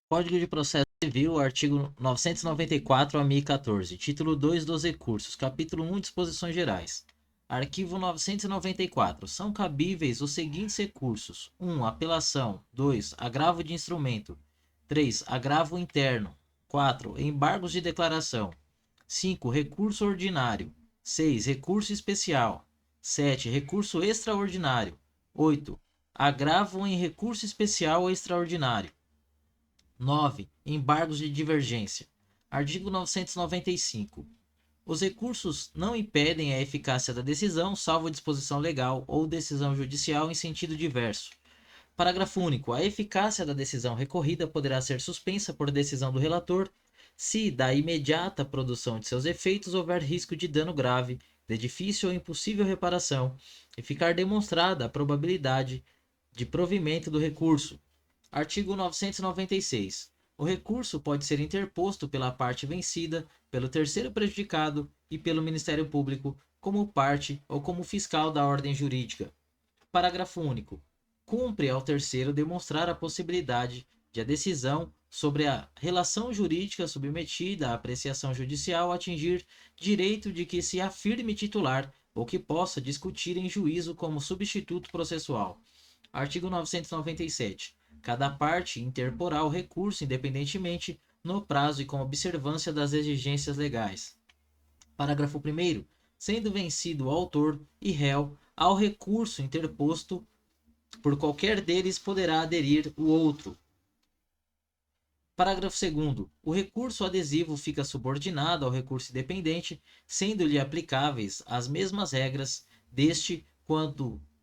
Código de Processo Civil, artigo 994 a 1014, título 2 dos recursos, capítulo 1, disposições gerais. Arquivo 994. São cabíveis os seguintes recursos: 1. Apelação. 2. Agravo de instrumento. 3. Agravo interno. 4. Embargos de declaração. 5. Recurso ordinário. 6. Recurso especial. 7. Recurso extraordinário. 8. Agravo em recurso especial ou extraordinário. 9. Embargos de divergência. Artigo 995. Os recursos não impedem a eficácia da decisão, salvo disposição legal ou decisão judicial em sentido diverso. Parágrafo único. A eficácia da decisão recorrida poderá ser suspensa por decisão do relator se, da imediata produção de seus efeitos, houver risco de dano grave, de difícil ou impossível reparação, e ficar demonstrada a probabilidade de provimento do recurso. Artigo 996. O recurso pode ser interposto pela parte vencida, pelo terceiro prejudicado e pelo Ministério Público, como parte ou como fiscal da ordem jurídica. Parágrafo único. Cumpre ao terceiro demonstrar a possibilidade de a decisão sobre a relação jurídica submetida à apreciação judicial atingir direito de que se afirme titular ou que possa discutir em juízo como substituto processual. Artigo 997. Cada parte interporá o recurso independentemente, no prazo e com observância das exigências legais. Parágrafo 1º. Sendo vencido o autor e réu, ao recurso interposto por qualquer deles poderá aderir o outro. Parágrafo 2º. O recurso adesivo fica subordinado ao recurso independente, sendo-lhe aplicáveis as mesmas regras deste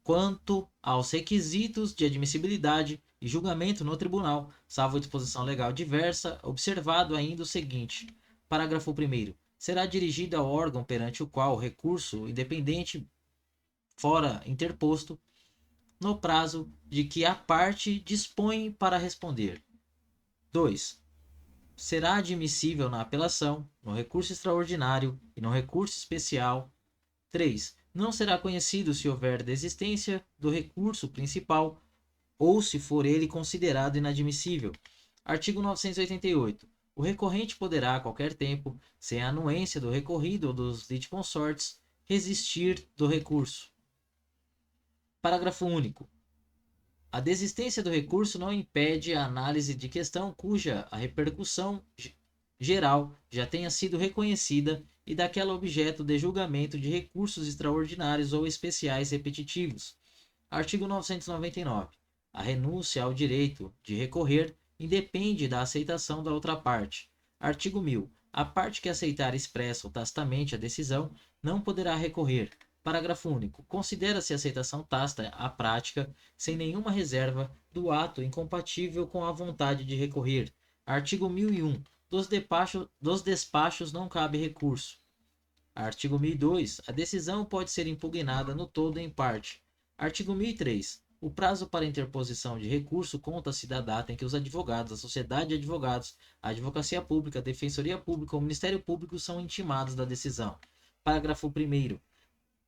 quanto aos requisitos de admissibilidade e julgamento no tribunal, salvo disposição legal diversa, observado ainda o seguinte: parágrafo 1º. Será dirigido ao órgão perante o qual o recurso independente fora interposto, no prazo de que a parte dispõe para responder. 2. Será admissível na apelação, no recurso extraordinário e no recurso especial. 3. Não será conhecido se houver desistência do recurso principal ou se for ele considerado inadmissível. Artigo 988. O recorrente poderá, a qualquer tempo, sem a anuência do recorrido ou dos litisconsortes, resistir do recurso. Parágrafo único. A desistência do recurso não impede a análise de questão cuja a repercussão geral já tenha sido reconhecida e daquela objeto de julgamento de recursos extraordinários ou especiais repetitivos. Artigo 999. A renúncia ao direito de recorrer independe da aceitação da outra parte. Artigo 1000. A parte que aceitar expressa ou tacitamente a decisão não poderá recorrer. Parágrafo único. Considera-se a aceitação tácita a prática, sem nenhuma reserva, do ato incompatível com a vontade de recorrer. Artigo 1001. Dos despachos não cabe recurso. Artigo 1002. A decisão pode ser impugnada no todo ou em parte. Artigo 1003. O prazo para interposição de recurso conta-se da data em que os advogados, a sociedade de advogados, a advocacia pública, a defensoria pública ou o Ministério Público são intimados da decisão. Parágrafo 1º.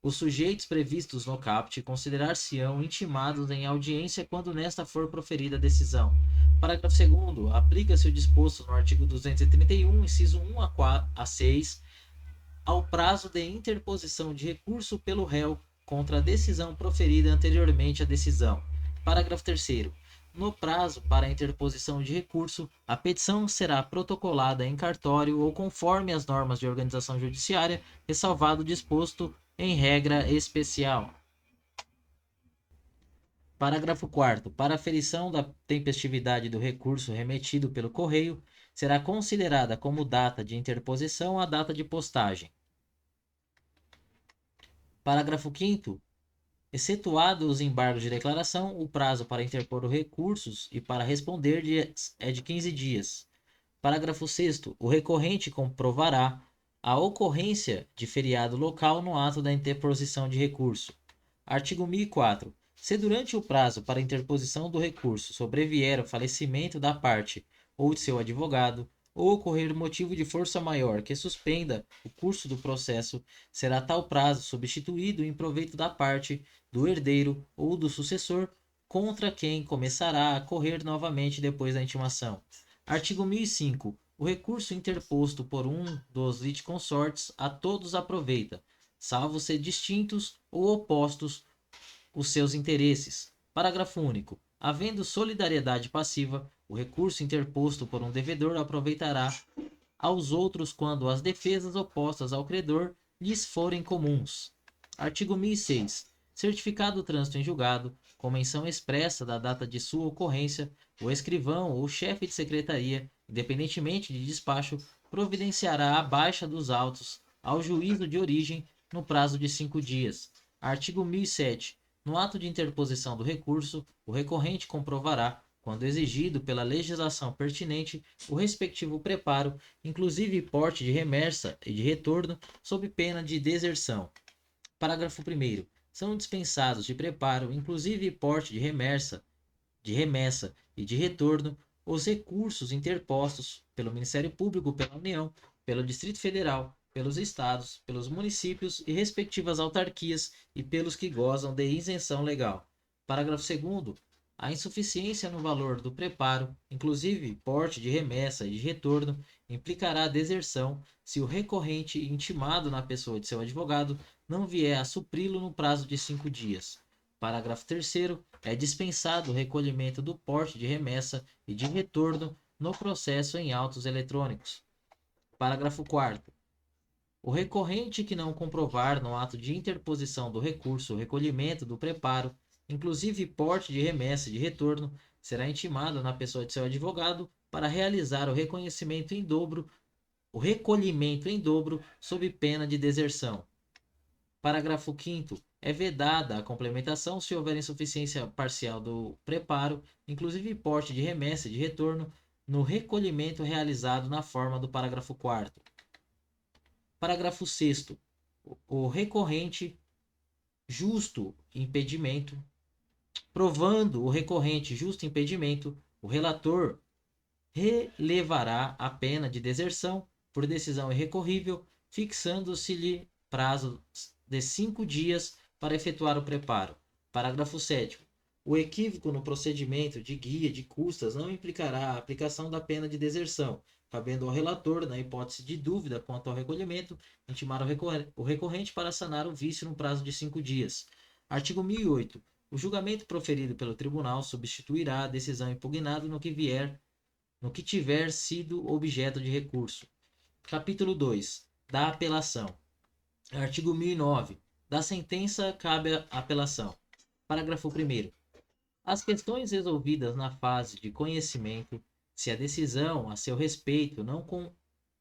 Os sujeitos previstos no caput considerar-se-ão intimados em audiência quando nesta for proferida a decisão. Parágrafo 2º. Aplica-se o disposto no artigo 231, inciso 1 a 6, ao prazo de interposição de recurso pelo réu contra a decisão proferida anteriormente à decisão. Parágrafo 3º. No prazo para a interposição de recurso, a petição será protocolada em cartório ou conforme as normas de organização judiciária, ressalvado o disposto em regra especial. Parágrafo 4º. Para aferição da tempestividade do recurso remetido pelo correio, será considerada como data de interposição a data de postagem. Parágrafo 5º. Excetuados os embargos de declaração, o prazo para interpor os recursos e para responder é de 15 dias. Parágrafo 6º. O recorrente comprovará a ocorrência de feriado local no ato da interposição de recurso. Artigo 1004. Se durante o prazo para interposição do recurso sobrevier o falecimento da parte ou de seu advogado, ou ocorrer motivo de força maior que suspenda o curso do processo, será tal prazo substituído em proveito da parte, do herdeiro ou do sucessor, contra quem começará a correr novamente depois da intimação. Artigo 1005. O recurso interposto por um dos litisconsortes a todos aproveita, salvo ser distintos ou opostos os seus interesses. Parágrafo único. Havendo solidariedade passiva, o recurso interposto por um devedor aproveitará aos outros quando as defesas opostas ao credor lhes forem comuns. Artigo 1006. Certificado o trânsito em julgado, com menção expressa da data de sua ocorrência, o escrivão ou chefe de secretaria, independentemente de despacho, providenciará a baixa dos autos ao juízo de origem no prazo de 5 dias. Artigo 1007. No ato de interposição do recurso, o recorrente comprovará, quando exigido pela legislação pertinente, o respectivo preparo, inclusive porte de remessa e de retorno, sob pena de deserção. Parágrafo 1º. São dispensados de preparo, inclusive porte de remessa e de retorno, os recursos interpostos pelo Ministério Público, pela União, pelo Distrito Federal, pelos estados, pelos municípios e respectivas autarquias e pelos que gozam de isenção legal. Parágrafo 2º. A insuficiência no valor do preparo, inclusive porte de remessa e de retorno, implicará deserção se o recorrente intimado na pessoa de seu advogado não vier a supri-lo no prazo de 5 dias. Parágrafo 3º. É dispensado o recolhimento do porte de remessa e de retorno no processo em autos eletrônicos. Parágrafo 4º. O recorrente que não comprovar no ato de interposição do recurso o recolhimento do preparo, inclusive porte de remessa e de retorno, será intimado na pessoa de seu advogado para realizar o recolhimento em dobro, sob pena de deserção. Parágrafo 5º. É vedada a complementação se houver insuficiência parcial do preparo, inclusive porte de remessa e de retorno, no recolhimento realizado na forma do parágrafo 4º. Parágrafo 6º. O recorrente justo impedimento, provando o recorrente justo impedimento, o relator relevará a pena de deserção por decisão irrecorrível, fixando-se-lhe prazo de 5 dias para efetuar o preparo. Parágrafo 7º. O equívoco no procedimento de guia de custas não implicará a aplicação da pena de deserção, cabendo ao relator, na hipótese de dúvida quanto ao recolhimento, intimar o recorrente para sanar o vício no prazo de 5 dias. Artigo 1008. O julgamento proferido pelo tribunal substituirá a decisão impugnada no que tiver sido objeto de recurso. Capítulo 2. Da apelação. Artigo 1009. Da sentença cabe a apelação. Parágrafo 1º. As questões resolvidas na fase de conhecimento, se a decisão a seu respeito não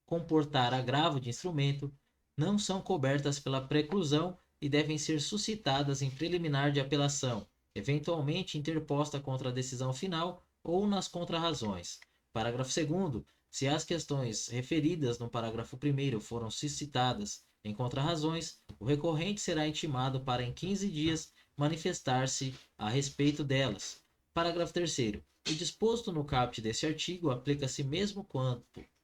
comportar agravo de instrumento, não são cobertas pela preclusão e devem ser suscitadas em preliminar de apelação, eventualmente interposta contra a decisão final ou nas contrarrazões. Parágrafo 2º. Se as questões referidas no parágrafo 1º foram suscitadas em contrarrazões, o recorrente será intimado para em 15 dias manifestar-se a respeito delas. Parágrafo 3º. O disposto no caput deste artigo aplica-se mesmo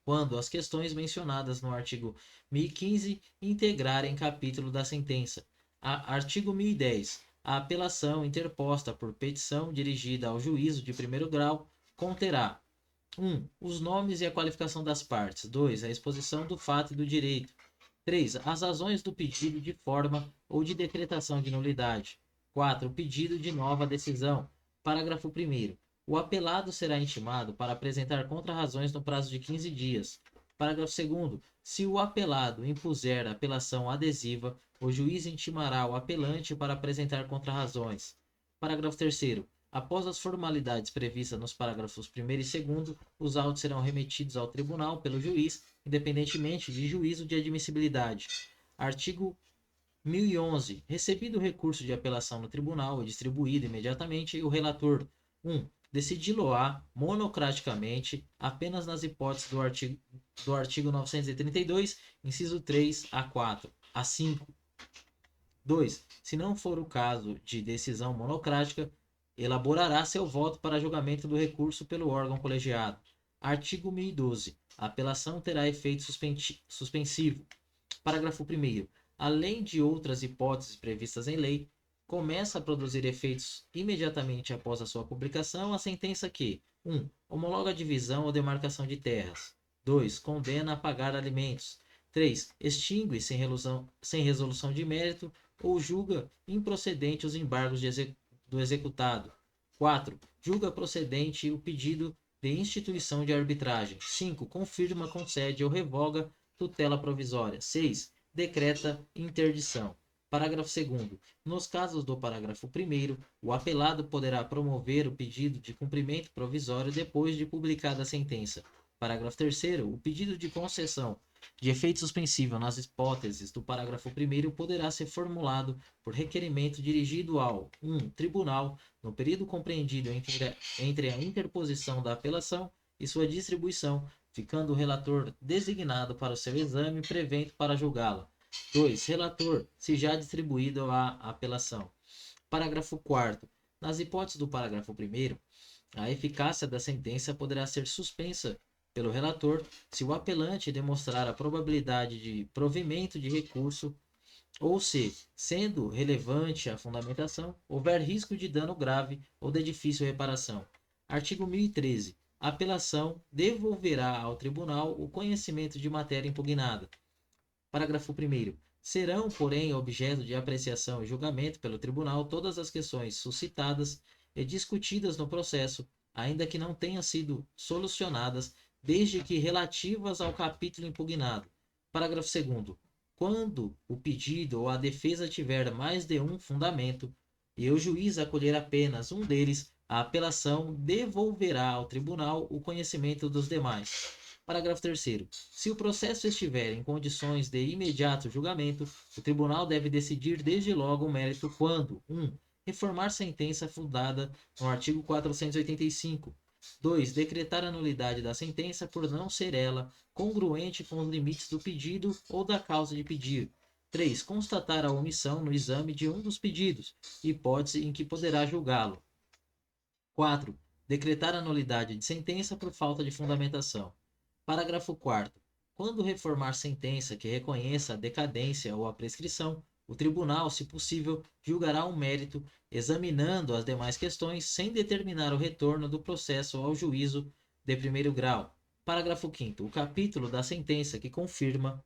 quando as questões mencionadas no artigo 1015 integrarem capítulo da sentença. Artigo 1010. A apelação interposta por petição dirigida ao juízo de primeiro grau conterá: 1. Os nomes e a qualificação das partes. 2. A exposição do fato e do direito. 3. As razões do pedido de forma ou de decretação de nulidade. 4. O pedido de nova decisão. Parágrafo 1º. O apelado será intimado para apresentar contrarrazões no prazo de 15 dias. Parágrafo 2º. Se o apelado impuser apelação adesiva, o juiz intimará o apelante para apresentar contrarrazões. Parágrafo 3º. Após as formalidades previstas nos parágrafos 1º e 2º, os autos serão remetidos ao tribunal pelo juiz, independentemente de juízo de admissibilidade. Artigo 1011. Recebido o recurso de apelação no tribunal e distribuído imediatamente, o relator: 1. Decidi-lo-á monocraticamente apenas nas hipóteses do artigo 932, inciso 3 a 4, a 5. 2. Se não for o caso de decisão monocrática, elaborará seu voto para julgamento do recurso pelo órgão colegiado. Artigo 1012. A apelação terá efeito suspensivo. Parágrafo 1º. Além de outras hipóteses previstas em lei, começa a produzir efeitos imediatamente após a sua publicação a sentença que: 1. Homologa a divisão ou demarcação de terras. 2. Condena a pagar alimentos. 3. Extingue sem resolução de mérito ou julga improcedente os embargos do executado. 4. Julga procedente o pedido de instituição de arbitragem. 5. Confirma, concede ou revoga tutela provisória. 6. Decreta interdição. Parágrafo 2º. Nos casos do parágrafo 1º, o apelado poderá promover o pedido de cumprimento provisório depois de publicada a sentença. Parágrafo 3º. O pedido de concessão de efeito suspensivo nas hipóteses do parágrafo 1º poderá ser formulado por requerimento dirigido ao 1. Tribunal, no período compreendido entre a interposição da apelação e sua distribuição, ficando o relator designado para o seu exame prevento para julgá-la. 2. Relator, se já distribuído a apelação. Parágrafo 4º. Nas hipóteses do parágrafo 1º, a eficácia da sentença poderá ser suspensa pelo relator se o apelante demonstrar a probabilidade de provimento de recurso ou se, sendo relevante a fundamentação, houver risco de dano grave ou de difícil reparação. Artigo 1013. A apelação devolverá ao tribunal o conhecimento de matéria impugnada. Parágrafo 1º. Serão, porém, objeto de apreciação e julgamento pelo tribunal todas as questões suscitadas e discutidas no processo, ainda que não tenham sido solucionadas, desde que relativas ao capítulo impugnado. Parágrafo 2º. Quando o pedido ou a defesa tiver mais de um fundamento e o juiz acolher apenas um deles, a apelação devolverá ao tribunal o conhecimento dos demais. Parágrafo 3º. Se o processo estiver em condições de imediato julgamento, o tribunal deve decidir desde logo o mérito quando 1. Reformar sentença fundada no artigo 485. 2. Decretar a nulidade da sentença por não ser ela congruente com os limites do pedido ou da causa de pedir. 3. Constatar a omissão no exame de um dos pedidos, hipótese em que poderá julgá-lo. 4. Decretar a nulidade de sentença por falta de fundamentação. Parágrafo 4º. Quando reformar sentença que reconheça a decadência ou a prescrição, o tribunal, se possível, julgará o mérito, examinando as demais questões, sem determinar o retorno do processo ao juízo de primeiro grau. Parágrafo 5º. O capítulo da sentença que confirma,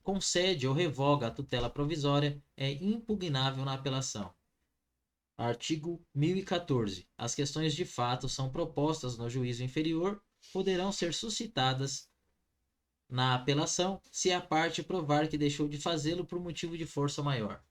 concede ou revoga a tutela provisória é impugnável na apelação. Artigo 1014. As questões de fato são propostas no juízo inferior, poderão ser suscitadas na apelação se a parte provar que deixou de fazê-lo por motivo de força maior.